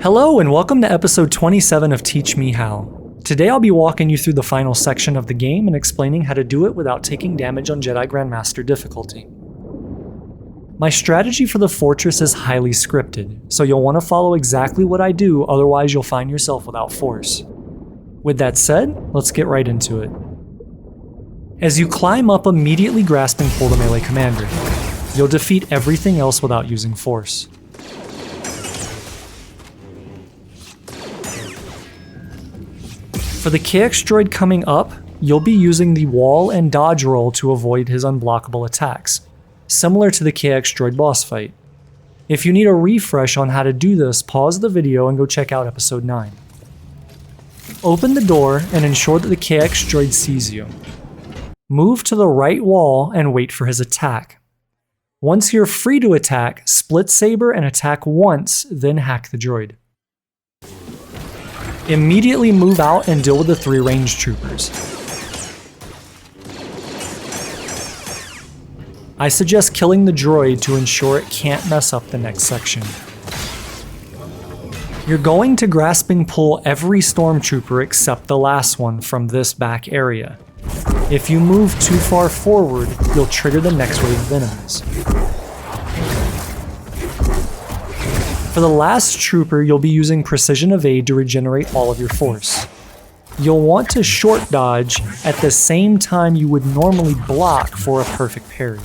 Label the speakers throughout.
Speaker 1: Hello and welcome to episode 27 of Teach Me How. Today I'll be walking you through the final section of the game and explaining how to do it without taking damage on Jedi Grandmaster difficulty. My strategy for the fortress is highly scripted, so you'll want to follow exactly what I do, otherwise you'll find yourself without force. With that said, let's get right into it. As you climb up, immediately grasping pull the melee commander. You'll defeat everything else without using force. For the KX droid coming up, you'll be using the wall and dodge roll to avoid his unblockable attacks, similar to the KX droid boss fight. If you need a refresh on how to do this, pause the video and go check out episode 9. Open the door and ensure that the KX droid sees you. Move to the right wall and wait for his attack. Once you're free to attack, split saber and attack once, then hack the droid. Immediately move out and deal with the 3 ranged troopers. I suggest killing the droid to ensure it can't mess up the next section. You're going to grasping pull every stormtrooper except the last one from this back area. If you move too far forward, you'll trigger the next wave of enemies. For the last trooper, you'll be using Precision Evade to regenerate all of your force. You'll want to short dodge at the same time you would normally block for a perfect parry.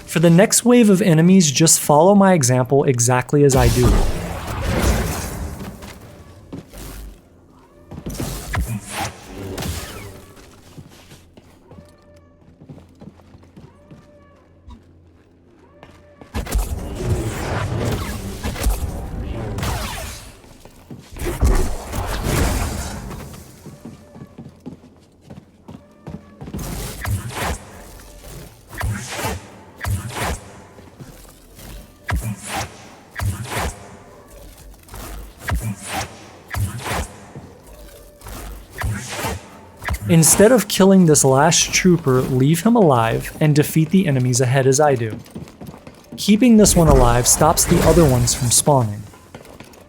Speaker 1: For the next wave of enemies, just follow my example exactly as I do. Instead of killing this last trooper, leave him alive and defeat the enemies ahead as I do. Keeping this one alive stops the other ones from spawning.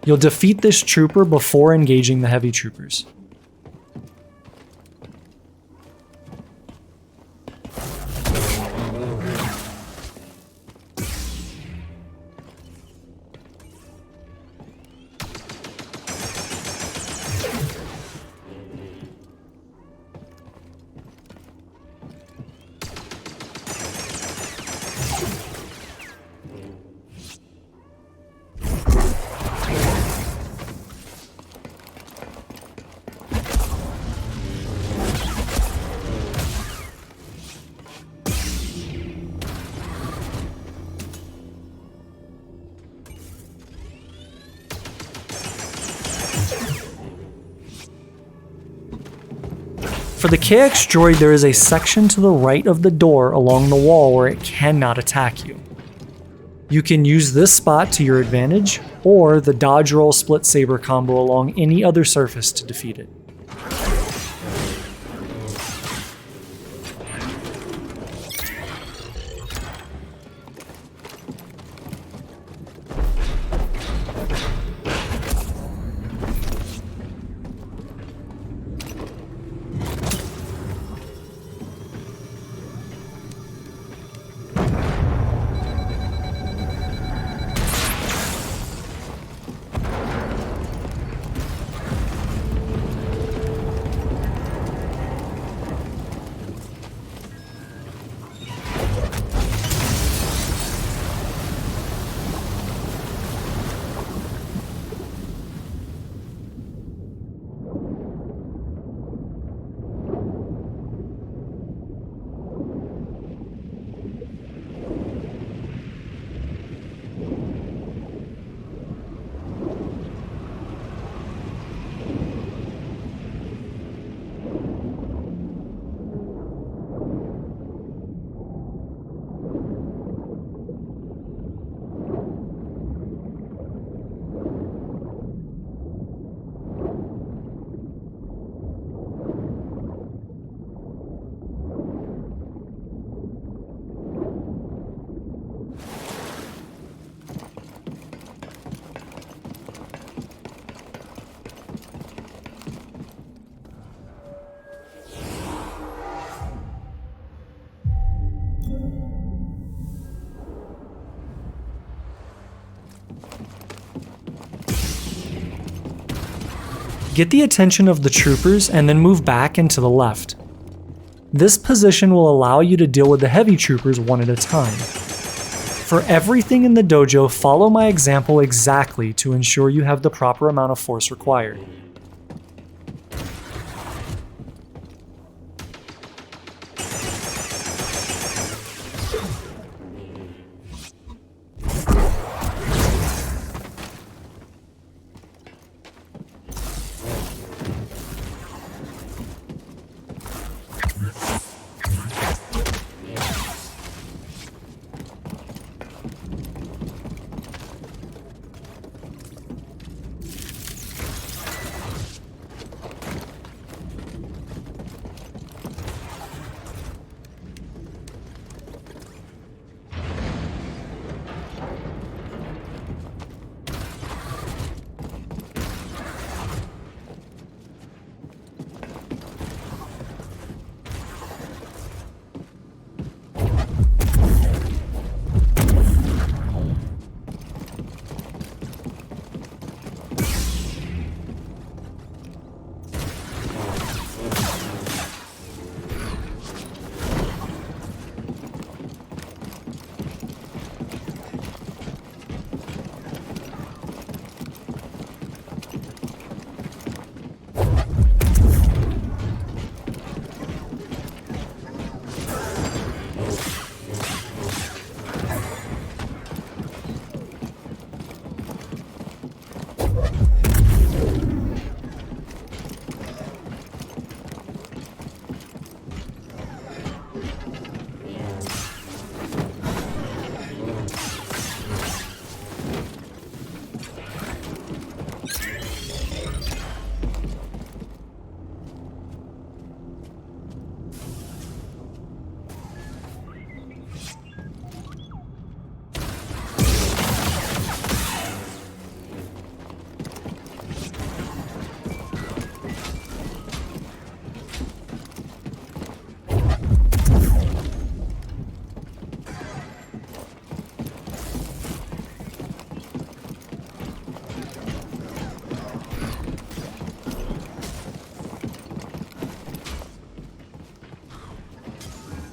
Speaker 1: You'll defeat this trooper before engaging the heavy troopers. For the KX droid, there is a section to the right of the door along the wall where it cannot attack you. You can use this spot to your advantage, or the dodge roll split saber combo along any other surface to defeat it. Get the attention of the troopers and then move back and to the left. This position will allow you to deal with the heavy troopers one at a time. For everything in the dojo, follow my example exactly to ensure you have the proper amount of force required.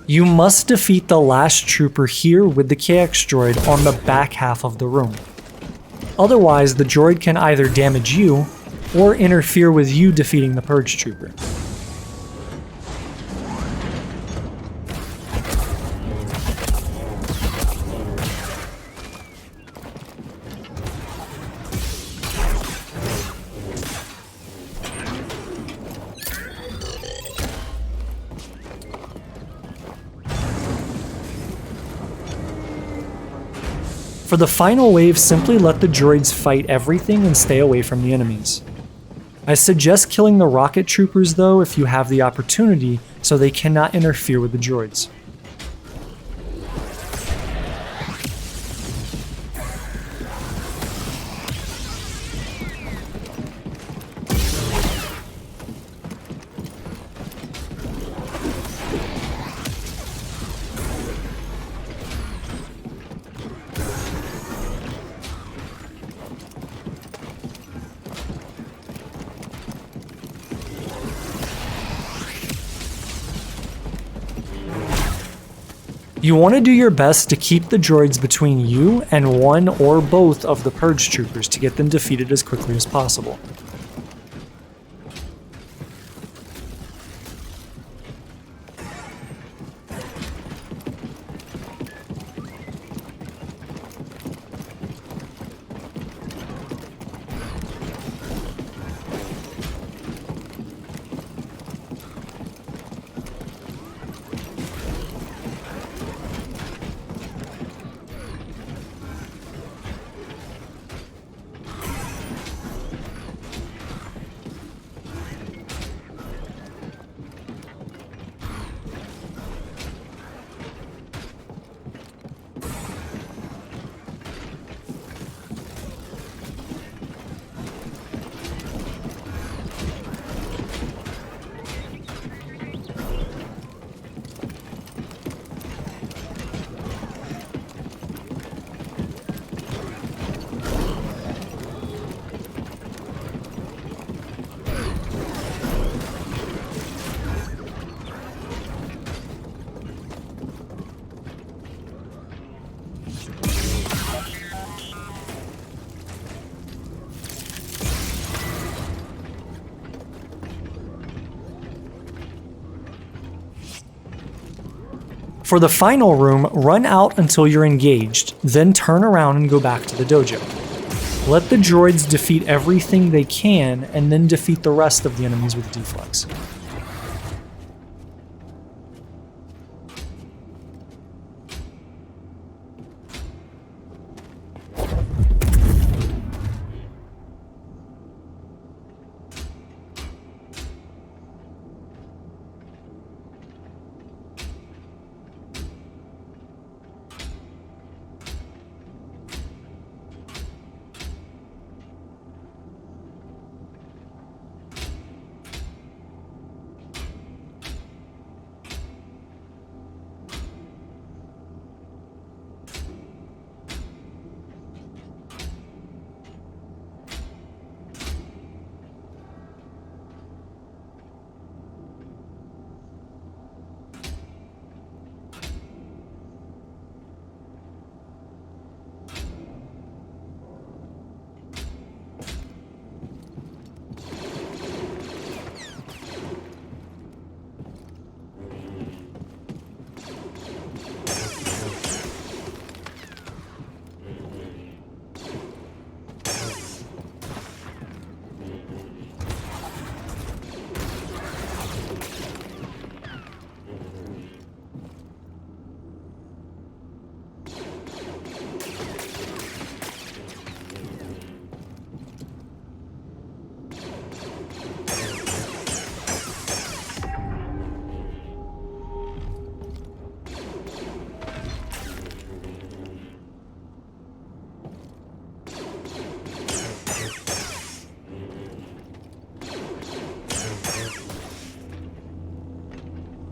Speaker 1: You must defeat the last trooper here with the KX droid on the back half of the room. Otherwise, the droid can either damage you or interfere with you defeating the purge trooper. For the final wave, simply let the droids fight everything and stay away from the enemies. I suggest killing the rocket troopers though if you have the opportunity, so they cannot interfere with the droids. You want to do your best to keep the droids between you and one or both of the purge troopers to get them defeated as quickly as possible. For the final room, run out until you're engaged, then turn around and go back to the dojo. Let the droids defeat everything they can, and then defeat the rest of the enemies with deflex.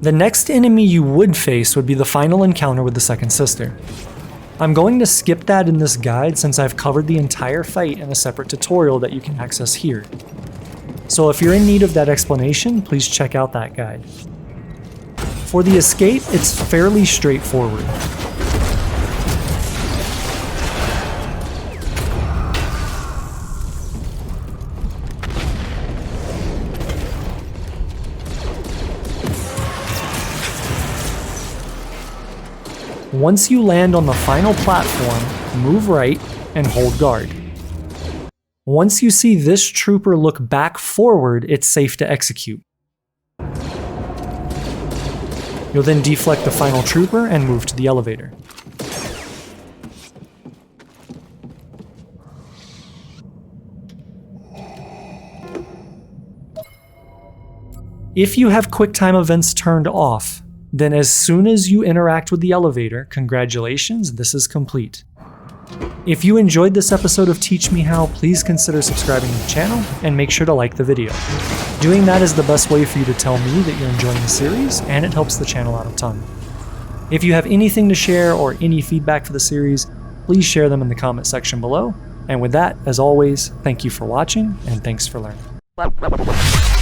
Speaker 1: The next enemy you would face would be the final encounter with the second sister. I'm going to skip that in this guide since I've covered the entire fight in a separate tutorial that you can access here. So if you're in need of that explanation, please check out that guide. For the escape, it's fairly straightforward. Once you land on the final platform, move right and hold guard. Once you see this trooper look back forward, it's safe to execute. You'll then deflect the final trooper and move to the elevator. If you have QuickTime events turned off, then as soon as you interact with the elevator, congratulations, this is complete. If you enjoyed this episode of Teach Me How, please consider subscribing to the channel and make sure to like the video. Doing that is the best way for you to tell me that you're enjoying the series, and it helps the channel out a ton. If you have anything to share or any feedback for the series, please share them in the comment section below. And with that, as always, thank you for watching, and thanks for learning.